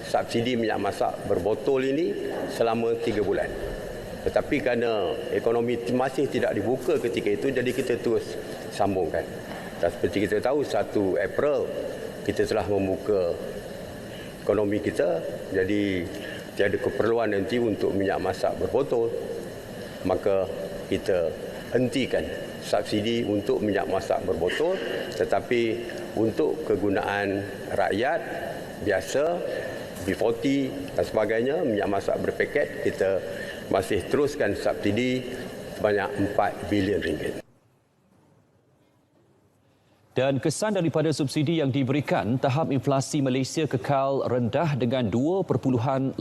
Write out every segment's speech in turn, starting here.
subsidi minyak masak berbotol ini selama 3 bulan. Tetapi kerana ekonomi masih tidak dibuka ketika itu, jadi kita terus sambungkan. Dan seperti kita tahu, 1 April kita telah membuka ekonomi kita, jadi tiada keperluan nanti untuk minyak masak berbotol, maka kita hentikan subsidi untuk minyak masak berbotol, tetapi untuk kegunaan rakyat biasa, B40 dan sebagainya, minyak masak berpaket, kita masih teruskan subsidi sebanyak RM4 bilion. Dan kesan daripada subsidi yang diberikan, tahap inflasi Malaysia kekal rendah dengan 2.8%.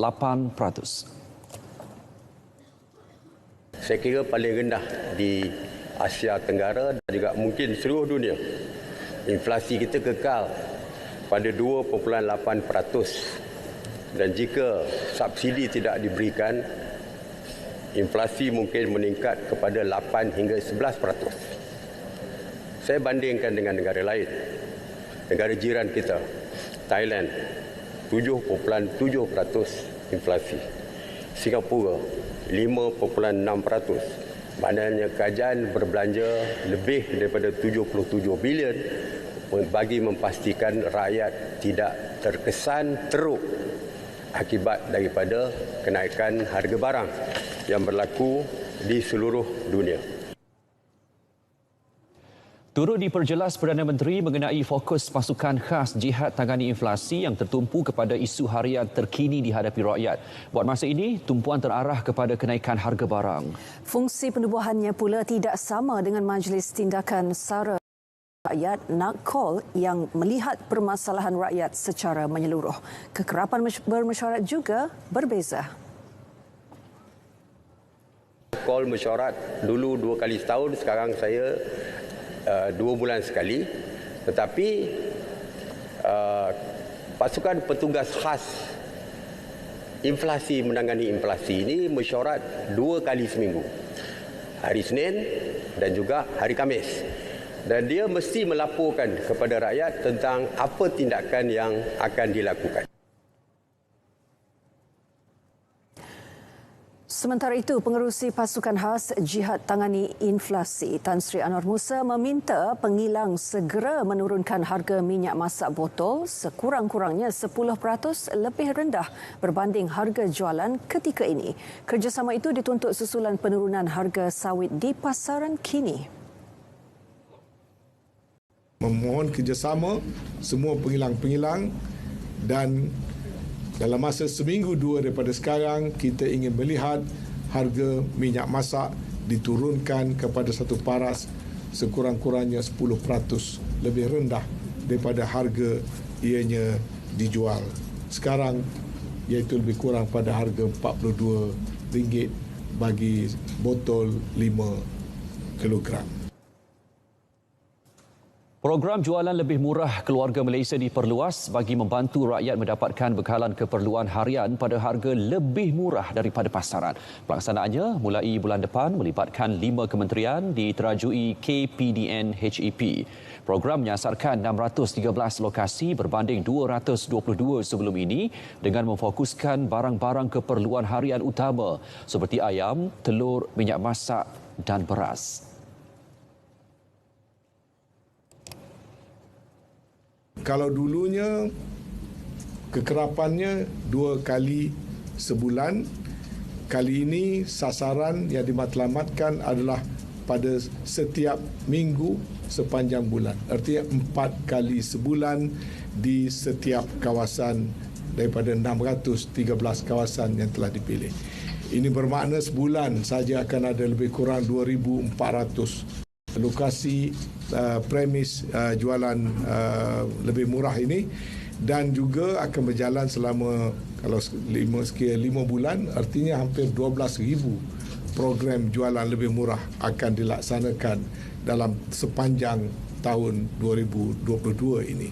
Saya kira paling rendah di Asia Tenggara dan juga mungkin seluruh dunia. Inflasi kita kekal pada 2.8%. Dan jika subsidi tidak diberikan, inflasi mungkin meningkat kepada 8 hingga 11%. Saya bandingkan dengan negara lain. Negara jiran kita, Thailand, 7.7% inflasi. Singapura, 5.6%. Maknanya kerajaan berbelanja lebih daripada 77 bilion bagi memastikan rakyat tidak terkesan teruk akibat daripada kenaikan harga barang yang berlaku di seluruh dunia. Turut diperjelas Perdana Menteri mengenai fokus pasukan khas jihad tangani inflasi yang tertumpu kepada isu harian terkini dihadapi rakyat. Buat masa ini, tumpuan terarah kepada kenaikan harga barang. Fungsi penubuhannya pula tidak sama dengan Majlis Tindakan Sara Rakyat (NAKCOL) yang melihat permasalahan rakyat secara menyeluruh. Kekerapan bermesyuarat juga berbeza. NAKCOL mesyuarat dulu 2 kali setahun, sekarang saya 2 bulan sekali, tetapi pasukan petugas khas inflasi menangani inflasi ini mesyuarat 2 kali seminggu, hari Senin dan juga hari Khamis, dan dia mesti melaporkan kepada rakyat tentang apa tindakan yang akan dilakukan. Sementara itu, Pengerusi Pasukan Khas Jihad Tangani Inflasi Tan Sri Anwar Musa meminta pengilang segera menurunkan harga minyak masak botol sekurang-kurangnya 10% lebih rendah berbanding harga jualan ketika ini. Kerjasama itu dituntut susulan penurunan harga sawit di pasaran kini. Memohon kerjasama semua pengilang-pengilang dan dalam masa seminggu 2 daripada sekarang, kita ingin melihat harga minyak masak diturunkan kepada satu paras sekurang-kurangnya 10% lebih rendah daripada harga ianya dijual sekarang, iaitu lebih kurang pada harga RM42 bagi botol 5 kilogram. Program jualan lebih murah keluarga Malaysia diperluas bagi membantu rakyat mendapatkan bekalan keperluan harian pada harga lebih murah daripada pasaran. Pelaksanaannya mulai bulan depan melibatkan 5 kementerian diterajui KPDN HEP. Program menyasarkan 613 lokasi berbanding 222 sebelum ini dengan memfokuskan barang-barang keperluan harian utama seperti ayam, telur, minyak masak dan beras. Kalau dulunya kekerapannya 2 kali sebulan, kali ini sasaran yang dimatlamatkan adalah pada setiap minggu sepanjang bulan. Artinya 4 kali sebulan di setiap kawasan daripada 613 kawasan yang telah dipilih. Ini bermakna sebulan saja akan ada lebih kurang 2,400 lokasi premis jualan lebih murah ini, dan juga akan berjalan selama kalau 5 bulan, artinya hampir 12,000 program jualan lebih murah akan dilaksanakan dalam sepanjang tahun 2022 ini.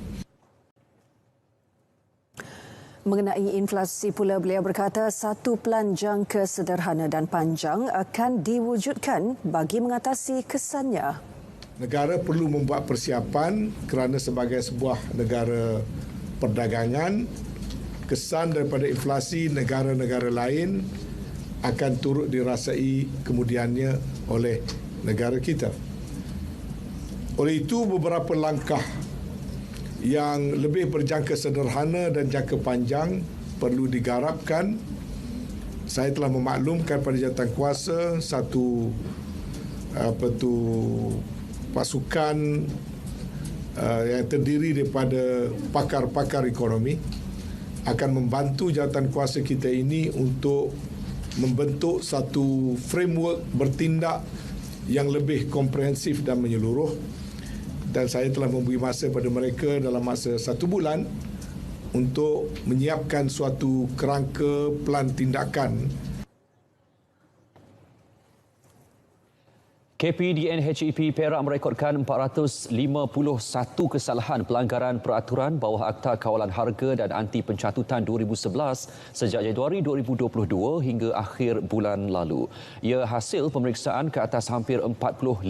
Mengenai inflasi pula, beliau berkata satu pelan jangka sederhana dan panjang akan diwujudkan bagi mengatasi kesannya. Negara perlu membuat persiapan kerana sebagai sebuah negara perdagangan, kesan daripada inflasi negara-negara lain akan turut dirasai kemudiannya oleh negara kita. Oleh itu, beberapa langkah yang lebih berjangka sederhana dan jangka panjang perlu digarapkan. Saya telah memaklumkan pada jawatankuasa satu pasukan yang terdiri daripada pakar-pakar ekonomi akan membantu jawatankuasa kita ini untuk membentuk satu framework bertindak yang lebih komprehensif dan menyeluruh. Dan saya telah memberi masa pada mereka dalam masa 1 bulan untuk menyiapkan suatu kerangka pelan tindakan. KPDN-HEP Perak merekodkan 451 kesalahan pelanggaran peraturan bawah Akta Kawalan Harga dan Anti Pencatutan 2011 sejak Januari 2022 hingga akhir bulan lalu. Ia hasil pemeriksaan ke atas hampir 45,000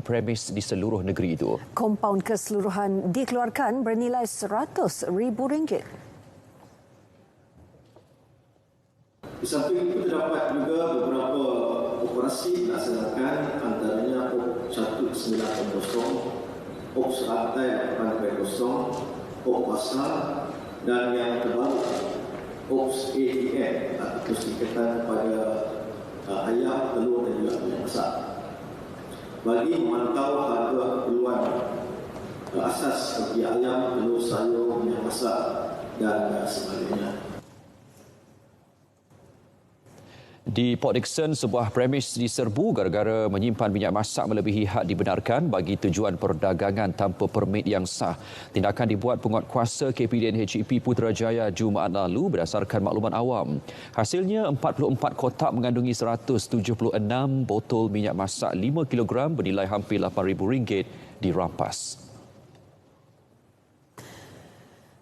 premis di seluruh negeri itu. Kompaun keseluruhan dikeluarkan bernilai RM100,000. Di samping itu terdapat juga beberapa operasi dilaksanakan, antaranya OP 1980, OP Serantai 820, OP Pasar dan yang terbaru OP ATM atau persingkatan kepada ayam, telur dan juga minyak masak. Bagi memantau harga keperluan asas seperti ayam, telur, sayur, minyak masak dan sebagainya. Di Port Dickson, sebuah premis diserbu gara-gara menyimpan minyak masak melebihi had dibenarkan bagi tujuan perdagangan tanpa permit yang sah. Tindakan dibuat penguatkuasa KPDN-HEP Putrajaya Jumaat lalu berdasarkan maklumat awam. Hasilnya, 44 kotak mengandungi 176 botol minyak masak 5 kg bernilai hampir RM8,000 dirampas.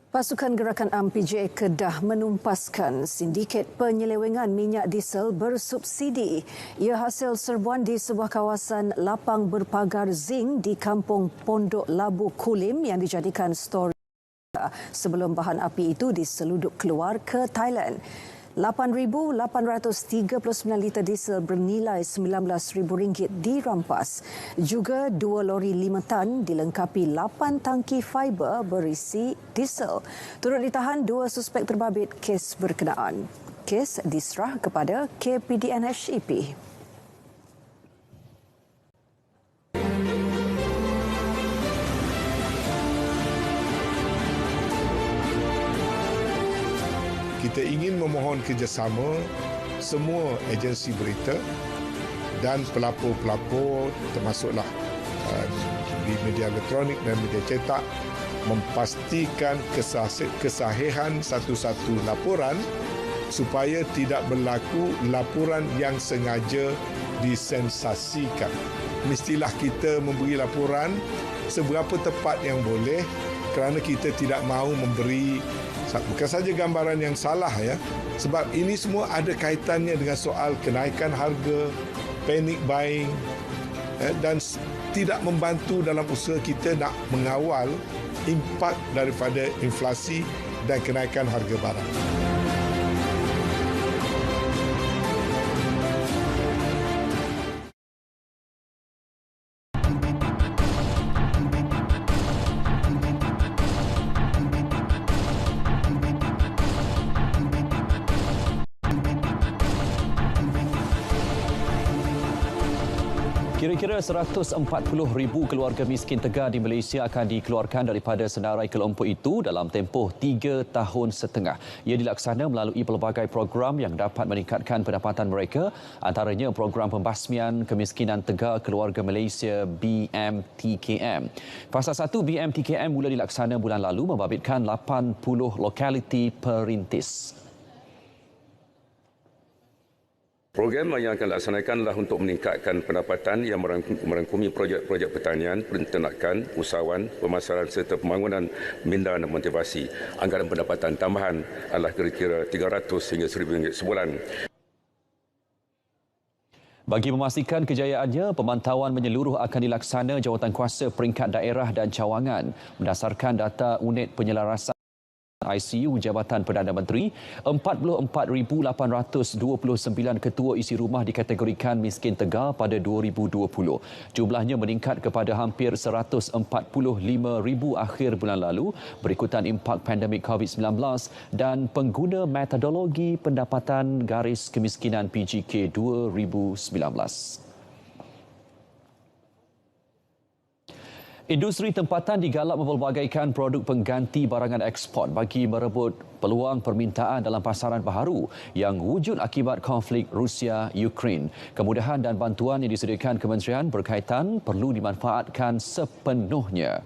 Pasukan Gerakan UMNO PJ Kedah menumpaskan sindiket penyelewengan minyak diesel bersubsidi. Ia hasil serbuan di sebuah kawasan lapang berpagar zinc di Kampung Pondok Labu Kulim yang dijadikan storage sebelum bahan api itu diseludup keluar ke Thailand. 8,839 liter diesel bernilai RM19,000 dirampas. Juga 2 lori 5 tan dilengkapi 8 tangki fiber berisi diesel. Turut ditahan 2 suspek terbabit kes berkenaan. Kes diserah kepada KPDN-HEP. Kita ingin memohon kerjasama semua agensi berita dan pelapor-pelapor termasuklah di media elektronik dan media cetak memastikan kesahihan satu-satu laporan supaya tidak berlaku laporan yang sengaja disensasikan. Mestilah kita memberi laporan seberapa tepat yang boleh kerana kita tidak mahu memberi bukan saja gambaran yang salah ya, sebab ini semua ada kaitannya dengan soal kenaikan harga, panic buying dan tidak membantu dalam usaha kita nak mengawal impak daripada inflasi dan kenaikan harga barang. Kira-kira 140,000 keluarga miskin Tegar di Malaysia akan dikeluarkan daripada senarai kelompok itu dalam tempoh 3 tahun setengah. Ia dilaksana melalui pelbagai program yang dapat meningkatkan pendapatan mereka, antaranya program pembasmian kemiskinan Tegar Keluarga Malaysia BMTKM. Fasa 1 BMTKM mula dilaksana bulan lalu membabitkan 80 lokaliti perintis. Program yang akan dilaksanakan adalah untuk meningkatkan pendapatan yang merangkumi projek-projek pertanian, penternakan, usahawan, pemasaran serta pembangunan minda dan motivasi. Anggaran pendapatan tambahan adalah kira-kira RM300 hingga RM1,000 sebulan. Bagi memastikan kejayaannya, pemantauan menyeluruh akan dilaksana Jawatankuasa Peringkat Daerah dan Cawangan berdasarkan data Unit Penyelarasan ICU Jabatan Perdana Menteri, 44,829 ketua isi rumah dikategorikan miskin tegar pada 2020. Jumlahnya meningkat kepada hampir 145,000 akhir bulan lalu berikutan impak pandemik COVID-19 dan pengguna metodologi pendapatan garis kemiskinan PGK 2019. Industri tempatan digalak mempelbagaikan produk pengganti barangan ekspor bagi merebut peluang permintaan dalam pasaran baharu yang wujud akibat konflik Rusia-Ukraine. Kemudahan dan bantuan yang disediakan kementerian berkaitan perlu dimanfaatkan sepenuhnya.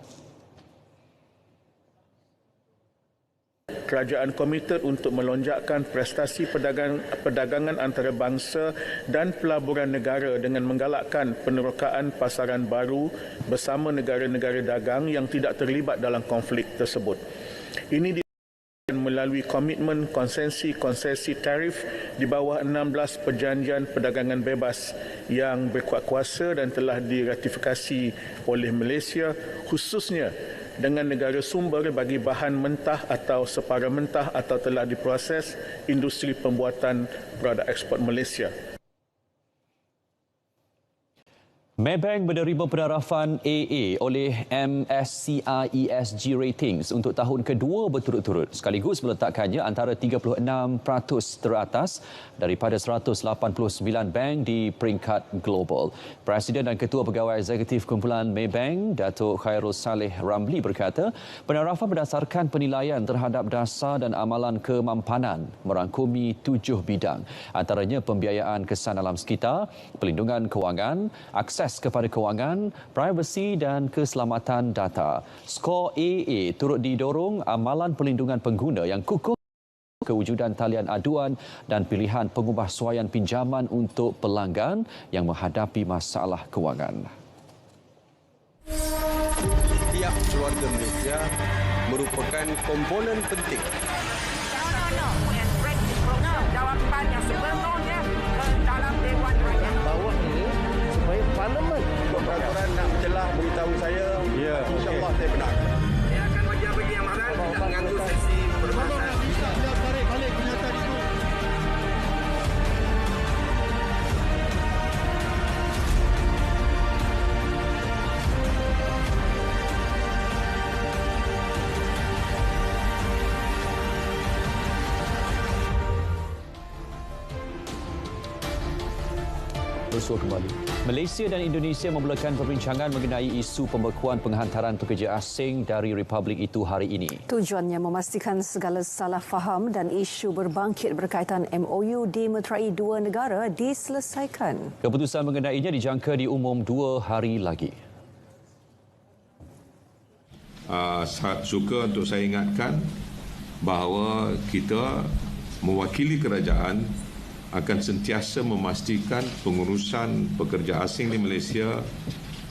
Kerajaan komited untuk melonjakkan prestasi perdagangan antarabangsa dan pelaburan negara dengan menggalakkan penerokaan pasaran baru bersama negara-negara dagang yang tidak terlibat dalam konflik tersebut. Ini dilakukan melalui komitmen konsesi tarif di bawah 16 perjanjian perdagangan bebas yang berkuat kuasa dan telah diratifikasi oleh Malaysia, khususnya dengan negara sumber bagi bahan mentah atau separa mentah atau telah diproses industri pembuatan produk ekspor Malaysia. Maybank menerima penarafan AA oleh MSCI ESG Ratings untuk tahun kedua berturut-turut sekaligus meletakkannya antara 36% teratas daripada 189 bank di peringkat global. Presiden dan Ketua Pegawai Eksekutif Kumpulan Maybank, Datuk Khairul Saleh Ramli berkata, penarafan berdasarkan penilaian terhadap dasar dan amalan kemampanan merangkumi 7 bidang, antaranya pembiayaan kesan alam sekitar, pelindungan kewangan, akses kepada kewangan, privasi dan keselamatan data. Skor AA turut didorong amalan perlindungan pengguna yang kukuh, kewujudan talian aduan dan pilihan pengubahsuaian pinjaman untuk pelanggan yang menghadapi masalah kewangan. Setiap keluarga Malaysia merupakan komponen penting. Jawapannya sepenuhnya ke dalam Dewan Rakyat. Bawa ini supaya Parlimen peraturan nak mencelah beritahu saya. Ya, InsyaAllah saya benar. Saya akan wajar bagi amaran tidak mengganggu sesi perbahasan. Bisa tarik balik kenyataan itu. Bersua kembali. Malaysia dan Indonesia memulakan perbincangan mengenai isu pembekuan penghantaran pekerja asing dari republik itu hari ini. Tujuannya memastikan segala salah faham dan isu berbangkit berkaitan MOU dimeterai dua negara diselesaikan. Keputusan mengenainya dijangka diumum 2 hari lagi. Suka untuk saya ingatkan bahawa kita mewakili kerajaan akan sentiasa memastikan pengurusan pekerja asing di Malaysia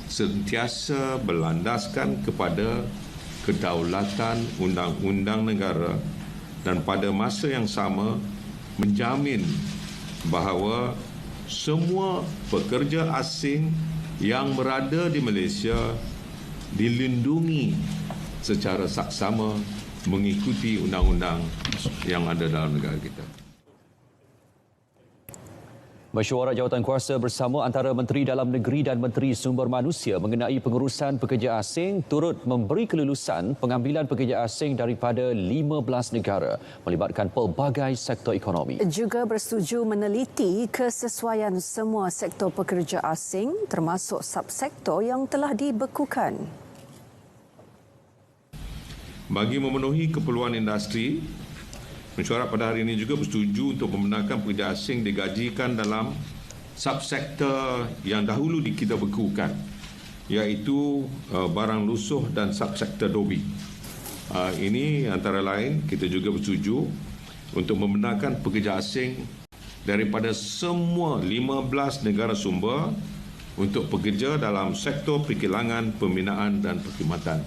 sentiasa berlandaskan kepada kedaulatan undang-undang negara dan pada masa yang sama menjamin bahawa semua pekerja asing yang berada di Malaysia dilindungi secara saksama mengikuti undang-undang yang ada dalam negara kita. Mesyuarat jawatankuasa bersama antara Menteri Dalam Negeri dan Menteri Sumber Manusia mengenai pengurusan pekerja asing turut memberi kelulusan pengambilan pekerja asing daripada 15 negara melibatkan pelbagai sektor ekonomi. Juga bersetuju meneliti kesesuaian semua sektor pekerja asing termasuk subsektor yang telah dibekukan. Bagi memenuhi keperluan industri, mesyuarat pada hari ini juga bersetuju untuk membenarkan pekerja asing digajikan dalam subsektor yang dahulu kita bekukan, iaitu barang lusuh dan subsektor dobi. Ini antara lain kita juga bersetuju untuk membenarkan pekerja asing daripada semua 15 negara sumber untuk bekerja dalam sektor perkilangan, pembinaan dan perkhidmatan.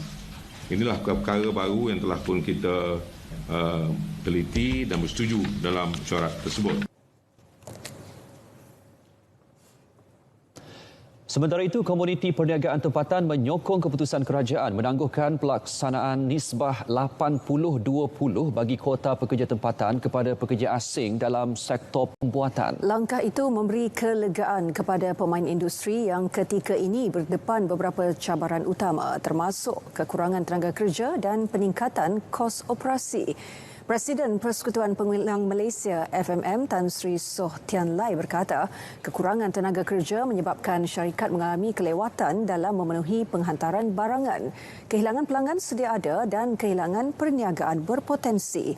Inilah perkara baru yang telah pun kita teliti dan bersetuju dalam mesyuarat tersebut. Sementara itu, Komuniti Perniagaan Tempatan menyokong keputusan kerajaan menangguhkan pelaksanaan nisbah 80-20 bagi kuota pekerja tempatan kepada pekerja asing dalam sektor pembuatan. Langkah itu memberi kelegaan kepada pemain industri yang ketika ini berdepan beberapa cabaran utama termasuk kekurangan tenaga kerja dan peningkatan kos operasi. Presiden Persekutuan Penguilang Malaysia FMM Tan Sri Soh Tian Lai berkata kekurangan tenaga kerja menyebabkan syarikat mengalami kelewatan dalam memenuhi penghantaran barangan, kehilangan pelanggan sedia ada dan kehilangan perniagaan berpotensi.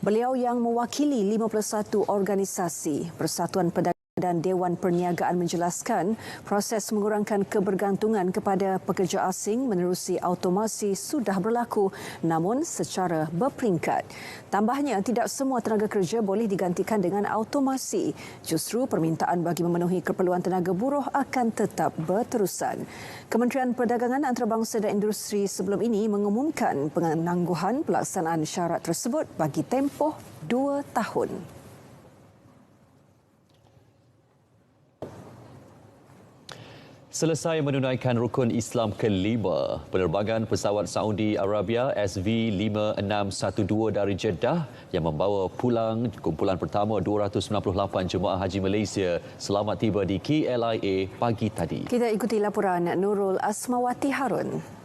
Beliau yang mewakili 51 organisasi, Persatuan Pedagang dan Dewan Perniagaan menjelaskan proses mengurangkan kebergantungan kepada pekerja asing menerusi automasi sudah berlaku namun secara berperingkat. Tambahnya, tidak semua tenaga kerja boleh digantikan dengan automasi. Justru permintaan bagi memenuhi keperluan tenaga buruh akan tetap berterusan. Kementerian Perdagangan Antarabangsa dan Industri sebelum ini mengumumkan penangguhan pelaksanaan syarat tersebut bagi tempoh 2 tahun. Selesai menunaikan rukun Islam kelima, penerbangan pesawat Saudi Arabia SV5612 dari Jeddah yang membawa pulang kumpulan pertama 298 jemaah haji Malaysia selamat tiba di KLIA pagi tadi. Kita ikuti laporan Nurul Asmawati Harun.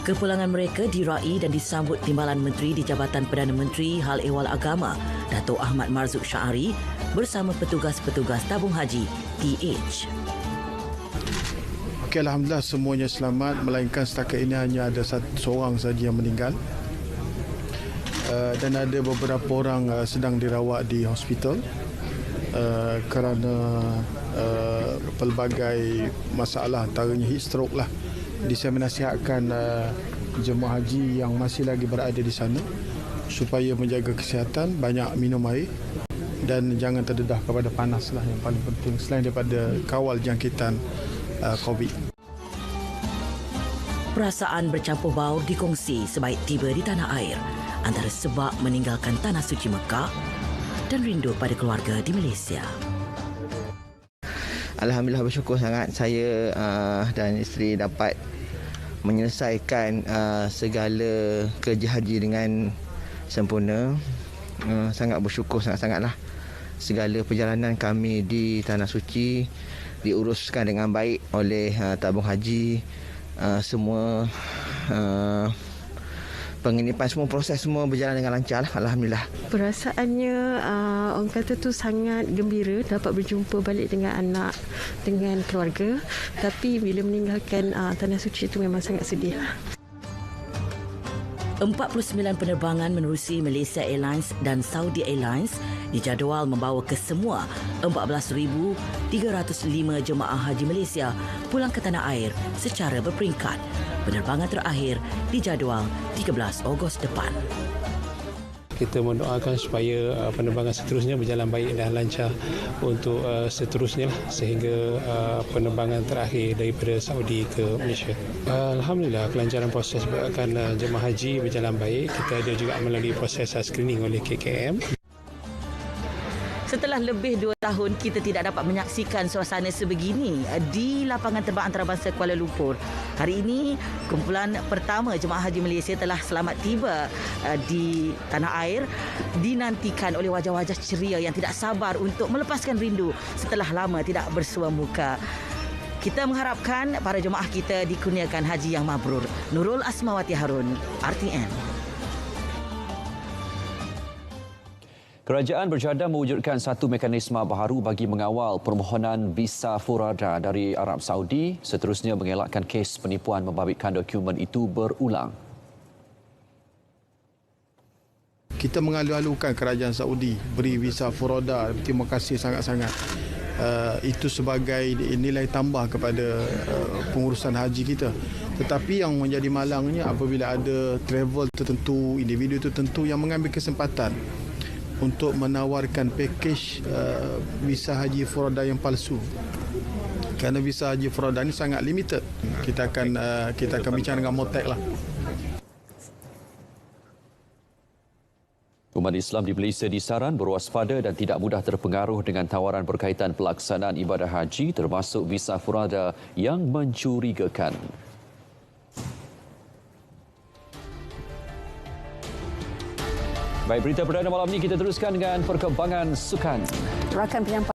Kepulangan mereka diraih dan disambut Timbalan Menteri di Jabatan Perdana Menteri Hal Ehwal Agama, Dato' Ahmad Marzuq Syahari bersama petugas-petugas tabung haji TH. Okey, alhamdulillah semuanya selamat, melainkan setakat ini hanya ada seorang saja yang meninggal. Dan ada beberapa orang sedang dirawat di hospital kerana pelbagai masalah, antaranya heat stroke lah. Jadi saya menasihatkan jemaah haji yang masih lagi berada di sana supaya menjaga kesihatan, banyak minum air dan jangan terdedah kepada panas lah yang paling penting selain daripada kawal jangkitan COVID. Perasaan bercampur baur dikongsi sebaik tiba di tanah air antara sebab meninggalkan tanah suci Mekah dan rindu pada keluarga di Malaysia. Alhamdulillah, bersyukur sangat saya dan isteri dapat menyelesaikan segala kerja haji dengan sempurna. Sangat bersyukur sangat-sangatlah. Segala perjalanan kami di Tanah Suci diuruskan dengan baik oleh tabung haji. Semua penginipan, semua proses semua berjalan dengan lancar. Alhamdulillah. Perasaannya orang kata tu sangat gembira dapat berjumpa balik dengan anak, dengan keluarga. Tapi bila meninggalkan Tanah Suci itu memang sangat sedih. 49 penerbangan menerusi Malaysia Airlines dan Saudi Airlines dijadual membawa kesemua 14,305 jemaah haji Malaysia pulang ke tanah air secara berperingkat. Penerbangan terakhir dijadual 13 Ogos depan. Kita mendoakan supaya penerbangan seterusnya berjalan baik dan lancar untuk seterusnya sehingga penerbangan terakhir daripada Saudi ke Malaysia. Alhamdulillah, kelancaran proses akan jemaah haji berjalan baik. Kita ada juga melalui proses screening oleh KKM. Setelah lebih 2 tahun, kita tidak dapat menyaksikan suasana sebegini di lapangan terbang antarabangsa Kuala Lumpur. Hari ini, kumpulan pertama jemaah haji Malaysia telah selamat tiba di tanah air, dinantikan oleh wajah-wajah ceria yang tidak sabar untuk melepaskan rindu setelah lama tidak bersua muka. Kita mengharapkan para jemaah kita dikurniakan haji yang mabrur. Nurul Asmawati Harun, RTN. Kerajaan berjada mewujudkan satu mekanisme baharu bagi mengawal permohonan visa furada dari Arab Saudi, seterusnya mengelakkan kes penipuan membabitkan dokumen itu berulang. Kita mengalu-alukan kerajaan Saudi beri visa furada. Terima kasih sangat-sangat. Itu sebagai nilai tambah kepada pengurusan haji kita. Tetapi yang menjadi malangnya apabila ada travel tertentu, individu tertentu yang mengambil kesempatan untuk menawarkan pakej visa haji furada yang palsu. Kerana visa haji furada ini sangat limited. Kita akan bincang dengan Motek lah. umat Islam di Malaysia disaran berwaspada dan tidak mudah terpengaruh dengan tawaran berkaitan pelaksanaan ibadah haji termasuk visa furada yang mencurigakan. Baik, berita perdana malam ini kita teruskan dengan perkembangan sukan. Rakan penyampaian